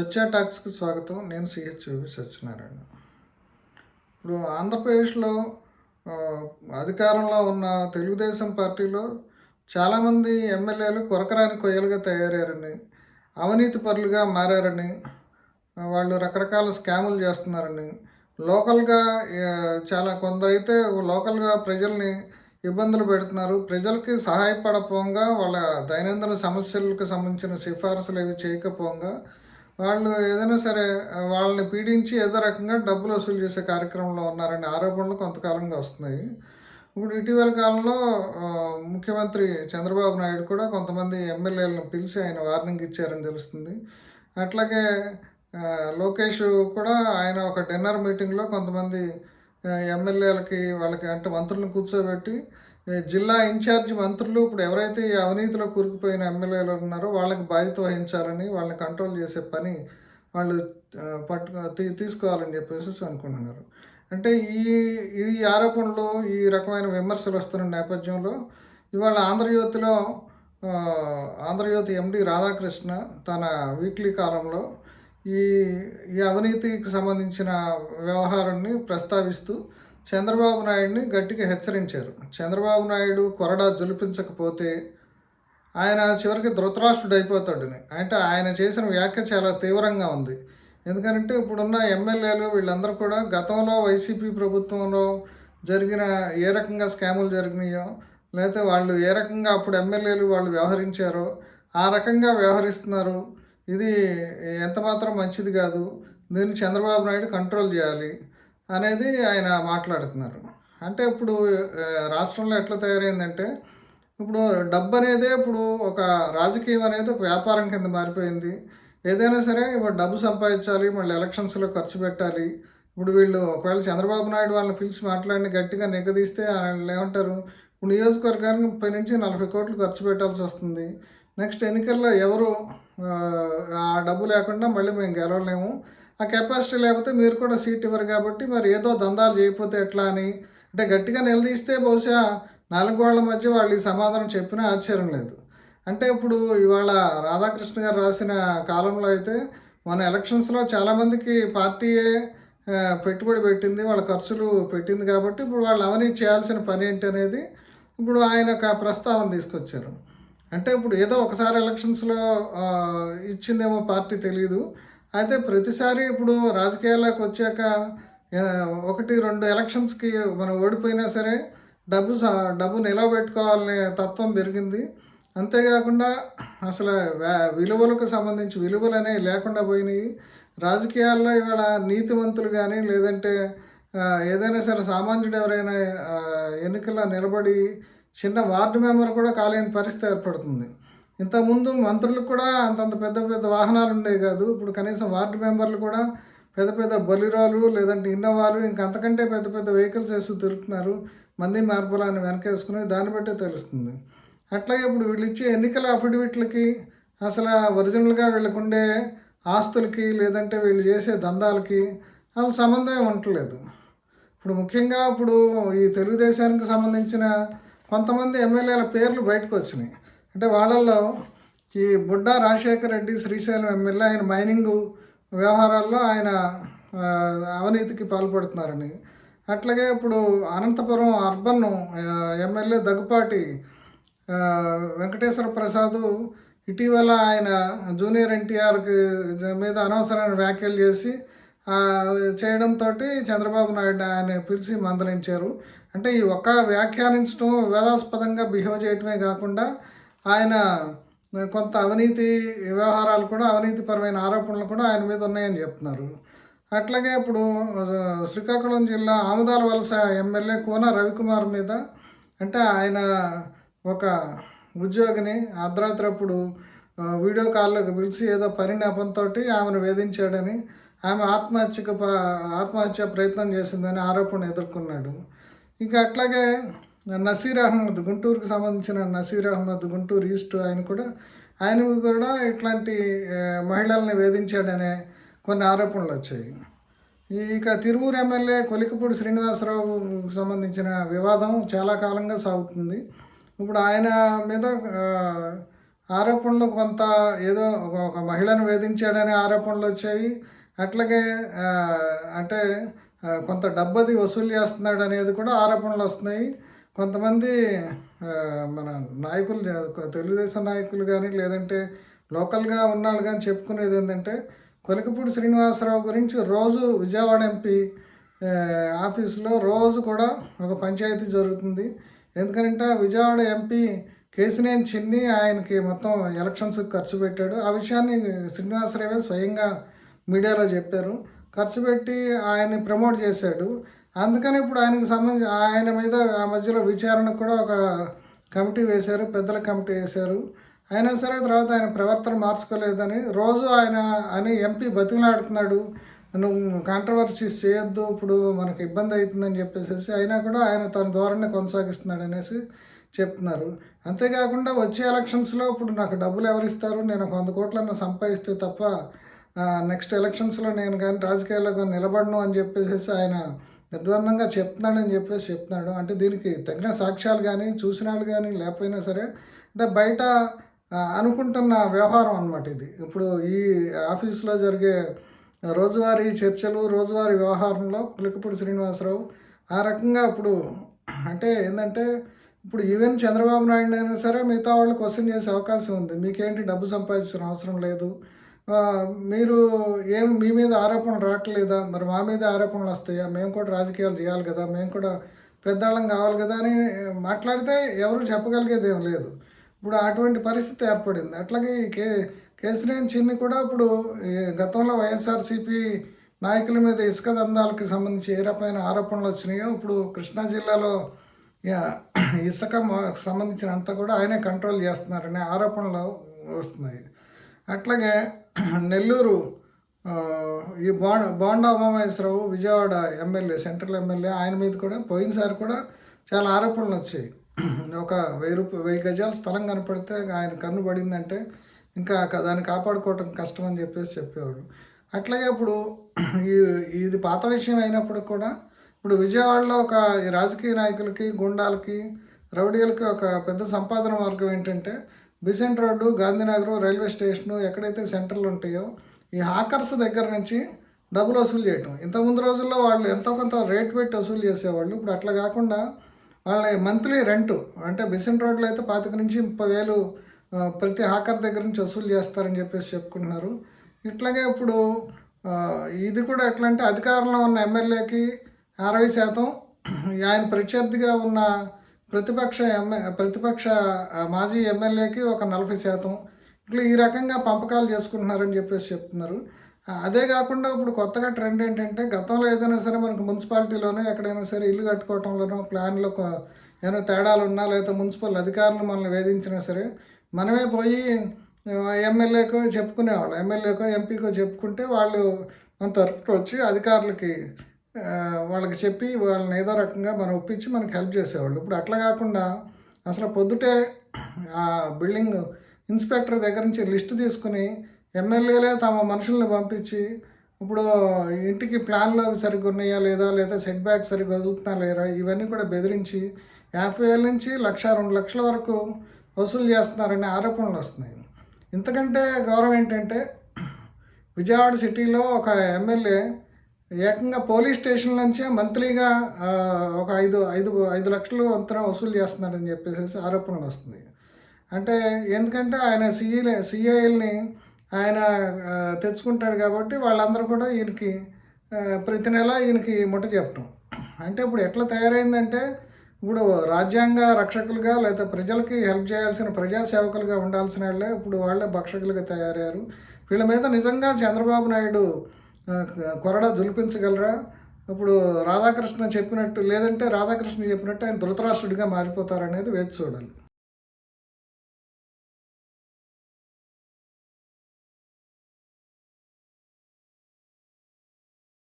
స్వచ్ఛ టాక్స్కి స్వాగతం. నేను సిహెచ్వి సత్యనారాయణ. ఇప్పుడు ఆంధ్రప్రదేశ్లో ఆ, అధికారంలో ఉన్న తెలుగుదేశం పార్టీలో చాలామంది ఎమ్మెల్యేలు కొరకరాని కొయ్యలుగా తయారయ్యారని, అవినీతి పరులుగా మారారని, వాళ్ళు రకరకాల స్కాములు చేస్తున్నారని, లోకల్గా చాలా కొందరైతే లోకల్గా ప్రజల్ని ఇబ్బందులు పెడుతున్నారు. ప్రజలకి సహాయపడపోగా వాళ్ళ దైనందిన సమస్యలకు సంబంధించిన సిఫార్సులు ఏవి చేయకపోగా వాళ్ళు ఏదైనా సరే వాళ్ళని పీడించి ఏదో రకంగా డబ్బులు వసూలు చేసే కార్యక్రమంలో ఉన్నారనే ఆరోపణలు కొంతకాలంగా వస్తున్నాయి. ఇప్పుడు ఇటీవల కాలంలో ముఖ్యమంత్రి చంద్రబాబు నాయుడు కూడా కొంతమంది ఎమ్మెల్యేలను పిలిచి ఆయన వార్నింగ్ ఇచ్చారని తెలుస్తుంది. అట్లాగే లోకేష్ కూడా ఆయన ఒక డిన్నర్ మీటింగ్లో కొంతమంది ఎమ్మెల్యేలకి వాళ్ళకి అంటే మంత్రులను కూర్చోబెట్టి జిల్లా ఇన్ఛార్జి మంత్రులు ఇప్పుడు ఎవరైతే ఈ అవినీతిలో కూరుకుపోయిన ఎమ్మెల్యేలు ఉన్నారో వాళ్ళకి బాధ్యత వహించాలని, వాళ్ళని కంట్రోల్ చేసే పని వాళ్ళు తీసుకోవాలని చెప్పేసి అనుకుంటున్నారు. అంటే ఈ ఈ ఆరోపణలు, ఈ రకమైన విమర్శలు వస్తున్న నేపథ్యంలో ఇవాళ ఆంధ్రజ్యోతి ఎండి రాధాకృష్ణ తన వీక్లీ కాలంలో ఈ ఈ అవినీతికి సంబంధించిన వ్యవహారాన్ని ప్రస్తావిస్తూ చంద్రబాబు నాయుడిని గట్టిగా హెచ్చరించారు. చంద్రబాబు నాయుడు కొరడా జొలిపించకపోతే ఆయన చివరికి ధృతరాష్ట్రుడు అయిపోతాడని. అంటే ఆయన చేసిన వ్యాఖ్య చాలా తీవ్రంగా ఉంది. ఎందుకంటే ఇప్పుడున్న ఎమ్మెల్యేలు వీళ్ళందరూ కూడా గతంలో వైసీపీ ప్రభుత్వంలో జరిగిన ఏ రకంగా స్కాములు జరిగినాయో, లేకపోతే వాళ్ళు ఏ రకంగా అప్పుడు ఎమ్మెల్యేలు వాళ్ళు వ్యవహరించారో ఆ రకంగా వ్యవహరిస్తున్నారు. ఇది ఎంతమాత్రం మంచిది కాదు. దీన్ని చంద్రబాబు నాయుడు కంట్రోల్ చేయాలి అనేది ఆయన మాట్లాడుతున్నారు. అంటే ఇప్పుడు రాష్ట్రంలో ఎట్లా తయారైందంటే, ఇప్పుడు డబ్బు అనేదే ఇప్పుడు ఒక రాజకీయం అనేది ఒక వ్యాపారం కింద మారిపోయింది. ఏదైనా సరే ఇప్పుడు డబ్బు సంపాదించాలి, మళ్ళీ ఎలక్షన్స్లో ఖర్చు పెట్టాలి. ఇప్పుడు వీళ్ళు ఒకవేళ చంద్రబాబు నాయుడు వాళ్ళని పిలిచి మాట్లాడిన గట్టిగా నిగదీస్తే వాళ్ళు ఏమంటారు, ఇప్పుడు నియోజకవర్గానికి 30 నుంచి 40 కోట్లు ఖర్చు పెట్టాల్సి వస్తుంది. నెక్స్ట్ ఎన్నికల్లో ఎవరు ఆ డబ్బు లేకుండా మళ్ళీ మేము గెలవలేము, ఆ కెపాసిటీ లేకపోతే మీరు కూడా సీట్ ఇవ్వరు కాబట్టి మరి ఏదో దందాలు చేయకపోతే ఎట్లా అని అంటే గట్టిగా నిలదీస్తే బహుశా 4 గోళ్ల మధ్య వాళ్ళు ఈ సమాధానం చెప్పినా ఆశ్చర్యం లేదు. అంటే ఇప్పుడు ఇవాళ రాధాకృష్ణ గారు రాసిన కాలంలో అయితే మన ఎలక్షన్స్లో చాలామందికి పార్టీయే పెట్టుబడి పెట్టింది, వాళ్ళ ఖర్చులు పెట్టింది కాబట్టి ఇప్పుడు వాళ్ళు అవినీతి చేయాల్సిన పని ఏంటి అనేది ఇప్పుడు ఆయన ఒక ప్రస్తావన తీసుకొచ్చారు. అంటే ఇప్పుడు ఏదో ఒకసారి ఎలక్షన్స్లో ఇచ్చిందేమో పార్టీ తెలియదు. అయితే ప్రతిసారి ఇప్పుడు రాజకీయాల్లోకి వచ్చాక 1-2 ఎలక్షన్స్కి మనం ఓడిపోయినా సరే డబ్బు నిలవబెట్టుకోవాలనే తత్వం పెరిగింది. అంతేకాకుండా అసలు విలువలకు సంబంధించి విలువలు అనేవి లేకుండా పోయినాయి. రాజకీయాల్లో ఇవాళ నీతివంతులు కానీ లేదంటే ఏదైనా సరే సామాన్యుడు ఎవరైనా ఎన్నికల్లో నిలబడి చిన్న వార్డు మెంబర్ కూడా కాలేని పరిస్థితి ఏర్పడుతుంది. ఇంతకుముందు మంత్రులకు కూడా అంతంత పెద్ద పెద్ద వాహనాలు ఉండేవి కాదు. ఇప్పుడు కనీసం వార్డు మెంబర్లు కూడా పెద్ద పెద్ద బొలిరోలు లేదంటే ఇన్నోవాలు ఇంకంతకంటే పెద్ద పెద్ద వెహికల్స్ వేస్తూ తిరుగుతున్నారు. మంది మార్పులాన్ని వెనకేసుకుని దాన్ని బట్టే తెలుస్తుంది. అట్లాగే ఇప్పుడు వీళ్ళు ఇచ్చే ఎన్నికల అఫిడవిట్లకి అసలు ఒరిజినల్గా వీళ్ళకుండే ఆస్తులకి లేదంటే వీళ్ళు చేసే దందాలకి అసలు సంబంధమే ఉండట్లేదు. ఇప్పుడు ముఖ్యంగా ఇప్పుడు ఈ తెలుగుదేశానికి సంబంధించిన కొంతమంది ఎమ్మెల్యేల పేర్లు బయటకు వచ్చినాయి. అంటే వాళ్ళల్లో ఈ బుడ్డా రాజశేఖర రెడ్డి శ్రీశైలం ఎమ్మెల్యే ఆయన మైనింగ్ వ్యవహారాల్లో ఆయన అవినీతికి పాల్పడుతున్నారని, అట్లాగే ఇప్పుడు అనంతపురం అర్బన్ ఎమ్మెల్యే దగ్గుపాటి వెంకటేశ్వర ప్రసాద్ ఇటీవల ఆయన జూనియర్ ఎన్టీఆర్కి మీద అనవసరమైన వ్యాఖ్యలు చేసి చేయడంతో చంద్రబాబు నాయుడు ఆయన పిలిచి మందలించారు. అంటే ఈ ఒక్క వ్యాఖ్యానించడం వివాదాస్పదంగా బిహేవ్ చేయటమే కాకుండా ఆయన కొంత అవినీతి వ్యవహారాలు కూడా అవినీతిపరమైన ఆరోపణలు కూడా ఆయన మీద ఉన్నాయని చెప్తున్నారు. అట్లాగే ఇప్పుడు శ్రీకాకుళం జిల్లా ఆముదాల వలస ఎమ్మెల్యే కోన రవికుమార్ మీద అంటే ఆయన ఒక ఉద్యోగిని అర్ధరాత్రప్పుడు వీడియో కాల్లోకి పిలిచి ఏదో పని నెపంతో ఆమెను వేధించాడని, ఆమె ఆత్మహత్య ప్రయత్నం చేసిందని ఆరోపణ ఎదుర్కొన్నాడు. ఇంకా అట్లాగే నసీర్ అహ్మద్ గుంటూరుకు సంబంధించిన నసీర్ అహ్మద్ గుంటూరు ఈస్ట్ ఆయన కూడా ఇట్లాంటి మహిళల్ని వేధించాడనే కొన్ని ఆరోపణలు వచ్చాయి. ఇక తిరువూరు ఎమ్మెల్యే కొలికపూడి శ్రీనివాసరావుకు సంబంధించిన వివాదం చాలా కాలంగా సాగుతుంది. ఇప్పుడు ఆయన మీద ఆరోపణలు కొంత ఏదో ఒక మహిళను వేధించాడనే ఆరోపణలు వచ్చాయి. అట్లాగే అంటే కొంత డబ్బది వసూలు చేస్తున్నాడు అనేది కూడా ఆరోపణలు వస్తున్నాయి. కొంతమంది మన నాయకులు తెలుగుదేశం నాయకులు కానీ లేదంటే లోకల్గా ఉన్నాళ్ళు కానీ చెప్పుకునేది ఏంటంటే కొలికపూడి శ్రీనివాసరావు గురించి రోజు విజయవాడ ఎంపీ ఆఫీసులో రోజు కూడా ఒక పంచాయతీ జరుగుతుంది. ఎందుకంటే విజయవాడ ఎంపీ కేసినేని చిన్ని ఆయనకి మొత్తం ఎలక్షన్స్కి ఖర్చు పెట్టాడు. ఆ విషయాన్ని శ్రీనివాసరావే స్వయంగా మీడియాలో చెప్పారు. ఖర్చు పెట్టి ఆయన్ని ప్రమోట్ చేశాడు. అందుకని ఇప్పుడు ఆయనకు సంబంధించి ఆయన మీద ఆ మధ్యలో విచారణకు కూడా ఒక కమిటీ వేశారు, పెద్దల కమిటీ వేశారు. అయినా సరే తర్వాత ఆయన ప్రవర్తన మార్చుకోలేదని రోజు ఆయన అని ఎంపీ బతిమలాడుతున్నాడు. నువ్వు కాంట్రవర్సీస్ చేయొద్దు, ఇప్పుడు మనకు ఇబ్బంది అవుతుందని చెప్పేసి అయినా కూడా ఆయన తన ధోరణి కొనసాగిస్తున్నాడు అనేసి చెప్తున్నారు. అంతేకాకుండా వచ్చే ఎలక్షన్స్లో ఇప్పుడు నాకు డబ్బులు ఎవరిస్తారు, నేను 100 కోట్లన్నా సంపాదిస్తే తప్ప నెక్స్ట్ ఎలక్షన్స్లో నేను కానీ రాజకీయాల్లో కానీ నిలబడను అని చెప్పేసి ఆయన నిర్ద్వందంగా చెప్తున్నాడని చెప్తున్నాడు. అంటే దీనికి తగిన సాక్ష్యాలు కానీ చూసిన వాళ్ళు కానీ లేకపోయినా సరే అంటే బయట అనుకుంటున్న వ్యవహారం అన్నమాట ఇది. ఇప్పుడు ఈ ఆఫీసులో జరిగే రోజువారీ చర్చలు, రోజువారీ వ్యవహారంలో కొలికపూడి శ్రీనివాసరావు ఆ రకంగా ఇప్పుడు అంటే ఏంటంటే ఇప్పుడు ఈవెన్ చంద్రబాబు నాయుడు అయినా సరే మిగతా వాళ్ళు క్వశ్చన్ చేసే అవకాశం ఉంది. మీకేంటి డబ్బు సంపాదించిన అవసరం లేదు, మీరు మీ మీద ఆరోపణలు రావట్లేదా, మరి మా మీద ఆరోపణలు వస్తాయా, మేము కూడా రాజకీయాలు చేయాలి కదా, మేము కూడా పెద్దవాళ్ళం కావాలి కదా అని మాట్లాడితే ఎవరు చెప్పగలిగేది ఏం లేదు. ఇప్పుడు అటువంటి పరిస్థితి ఏర్పడింది. అట్లాగే కేసినేని చిన్ని కూడా ఇప్పుడు గతంలో వైఎస్ఆర్సీపీ నాయకుల మీద ఇసుక దందాలకు సంబంధించి ఏ రకమైన ఆరోపణలు వచ్చినాయో ఇప్పుడు కృష్ణా జిల్లాలో ఇసుక సంబంధించిన అంతా కూడా ఆయనే కంట్రోల్ చేస్తున్నారనే ఆరోపణలు వస్తున్నాయి. అట్లాగే నెల్లూరు ఈ Bonda Umamaheswara Rao Vijayawada MLA, central MLA, ఆయన మీద కూడా పోయినసారి కూడా చాలా ఆరోపణలు వచ్చాయి. ఒక 1000 గజాల స్థలం కనపడితే ఆయన కన్ను పడిందంటే ఇంకా దాన్ని కాపాడుకోవటం కష్టం అని చెప్పేవాడు. అట్లాగే ఇప్పుడు ఇది పాత విషయం అయినప్పుడు కూడా ఇప్పుడు విజయవాడలో ఒక రాజకీయ నాయకులకి, గుండాలకి, రౌడీలకి ఒక పెద్ద సంపాదన మార్గం ఏంటంటే Bessent road, Gandhinagar, railway station ఎక్కడైతే సెంటర్లు ఉంటాయో ఈ హాకర్స్ దగ్గర నుంచి డబ్బులు వసూలు చేయటం. ఇంతకుముందు రోజుల్లో వాళ్ళు ఎంతో కొంత రేట్ పెట్టి వసూలు చేసేవాళ్ళు. ఇప్పుడు అట్లా కాకుండా వాళ్ళ మంత్లీ రెంటు అంటే బిసెంట్ రోడ్లో అయితే 25,000 నుంచి 30,000 ప్రతి హాకర్ దగ్గర నుంచి వసూలు చేస్తారని చెప్పుకుంటున్నారు. ఇట్లాగే ఇప్పుడు ఇది కూడా ఎట్లా అంటే అధికారంలో ఉన్న ఎమ్మెల్యేకి 60%, ఆయన ప్రత్యర్థిగా ఉన్న ప్రతిపక్ష మాజీ ఎమ్మెల్యేకి ఒక 40%, ఇట్లా ఈ రకంగా పంపకాలు చేసుకుంటున్నారని చెప్తున్నారు. అదే కాకుండా ఇప్పుడు కొత్తగా ట్రెండ్ ఏంటంటే గతంలో ఏదైనా సరే మనకు మున్సిపాలిటీలోనో ఎక్కడైనా సరే ఇల్లు కట్టుకోవటంలోనో ప్లాన్లో ఏమైనా తేడాలు ఉన్నా లేదా మున్సిపల్ అధికారులు మనల్ని వేధించినా సరే మనమే పోయి ఎమ్మెల్యేకో చెప్పుకునేవాళ్ళు, ఎమ్మెల్యేకో ఎంపీకో చెప్పుకుంటే వాళ్ళు మన తరపున వచ్చి అధికారులకి వాళ్ళకి చెప్పి వాళ్ళని ఏదో రకంగా మనం ఒప్పించి మనకి హెల్ప్ చేసేవాళ్ళు. ఇప్పుడు అట్లా కాకుండా అసలు పొద్దుటే ఆ బిల్డింగ్ ఇన్స్పెక్టర్ దగ్గర నుంచి లిస్టు తీసుకుని ఎమ్మెల్యేలే తమ మనుషుల్ని పంపించి ఇప్పుడు ఇంటికి ప్లాన్లు సరిగ్గా ఉన్నాయా లేదా సెట్ బ్యాక్ సరిగ్గా వదులుతున్నా లేరా ఇవన్నీ కూడా బెదిరించి 50,000 నుంచి 1,00,000, 2 లక్షల వరకు వసూలు చేస్తున్నారనే ఆరోపణలు వస్తున్నాయి. ఇంతకంటే గౌరవం ఏంటంటే విజయవాడ సిటీలో ఒక ఎమ్మెల్యే ఏకంగా పోలీస్ స్టేషన్ నుంచే మంత్లీగా ఒక 5 లక్షలు అంతరం వసూలు చేస్తున్నాడని చెప్పేసి ఆరోపణలు వస్తుంది. అంటే ఎందుకంటే ఆయన సిఐల్ని ఆయన తెచ్చుకుంటాడు కాబట్టి వాళ్ళందరూ కూడా ఈయనకి ప్రతి నెల ఈయనకి ముట్ట చెప్పటం. అంటే ఇప్పుడు ఎట్లా తయారైందంటే ఇప్పుడు రాజ్యాంగ రక్షకులుగా లేదా ప్రజలకి హెల్ప్ చేయాల్సిన ప్రజాసేవకులుగా ఉండాల్సిన వాళ్ళే ఇప్పుడు వాళ్ళే భక్షకులుగా తయారయ్యారు. వీళ్ళ మీద నిజంగా చంద్రబాబు నాయుడు కొరడా జులిపించగలరా? ఇప్పుడు రాధాకృష్ణ చెప్పినట్టు లేదంటే రాధాకృష్ణ చెప్పినట్టు ఆయన ధృతరాష్ట్రుడిగా మారిపోతారనేది వేచి చూడాలి.